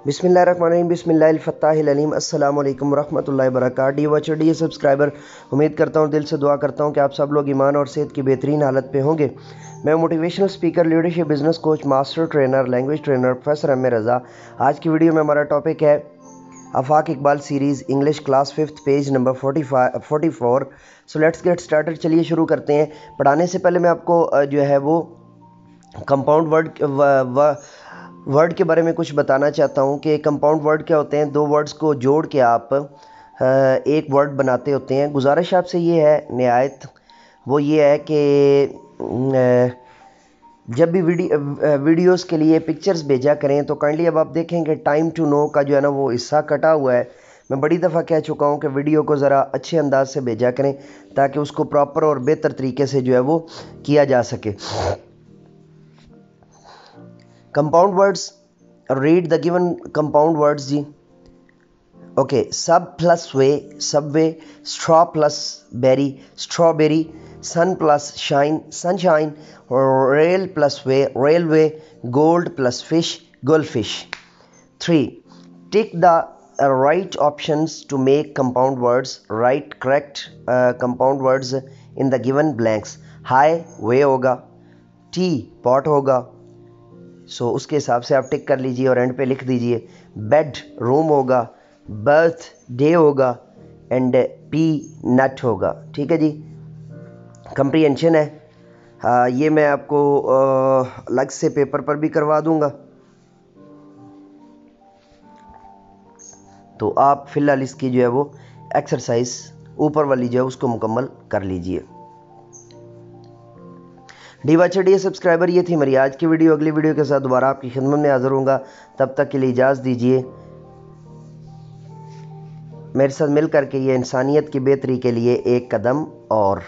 बिस्मिल्लाहिर्रहमानिर्रहीम बिस्मिल्लाहिल-फत्ताहिल-अलीम अस्सलाम वालेकुम रहमतुल्लाहि वबरकातुहू। डी वॉचर डी सब्सक्राइबर, उम्मीद करता हूँ, दिल से दुआ करता हूँ कि आप सब लोग ईमान और सेहत की बेहतरीन हालत पे होंगे। मैं motivational speaker, leadership, business coach, master trainer, language trainer professor M A Raza. आज की वीडियो में हमारा टॉपिक है Afaq Iqbal series English class 5th page number 44। So let's get started. चलिए शुरू करते हैं। पढ़ाने से पहले मैं आपको जो है वो कंपाउंड वर्ड के बारे में कुछ बताना चाहता हूँ कि कंपाउंड वर्ड क्या होते हैं। दो वर्ड्स को जोड़ के आप एक वर्ड बनाते होते हैं। गुजारिश आपसे ये है निहायत, वो ये है कि जब भी वीडियोस के लिए पिक्चर्स भेजा करें तो काइंडली अब आप देखेंगे टाइम टू नो का जो है ना वो हिस्सा कटा हुआ है। मैं बड़ी दफ़ा कह चुका हूँ कि वीडियो को ज़रा अच्छे अंदाज से भेजा करें ताकि उसको प्रॉपर और बेहतर तरीके से जो है वो किया जा सके। Compound words, read the given compound words जी। Okay, sub plus way, subway. Straw plus berry, strawberry. Sun plus shine, sunshine. Rail plus way, railway. Gold plus fish, goldfish. 3. Tick the right options to make compound words. Write correct compound words in the given blanks. High way होगा, T pot होगा, सो उसके हिसाब से आप टिक कर लीजिए और and पे लिख दीजिए। बेड रूम होगा, बर्थ डे होगा, एंड पी नट होगा। ठीक है जी, कंप्रीहेंशन है। ये मैं आपको अलग से पेपर पर भी करवा दूंगा, तो आप फिलहाल इसकी जो है वो एक्सरसाइज ऊपर वाली जो है उसको मुकम्मल कर लीजिए। डी वॉचर डी सब्सक्राइबर, ये थी मेरी आज की वीडियो। अगली वीडियो के साथ दोबारा आपकी खिदमत में हाजिर होऊंगा। तब तक के लिए इजाज़त दीजिए। मेरे साथ मिल करके ये इंसानियत की बेहतरी के लिए एक कदम और।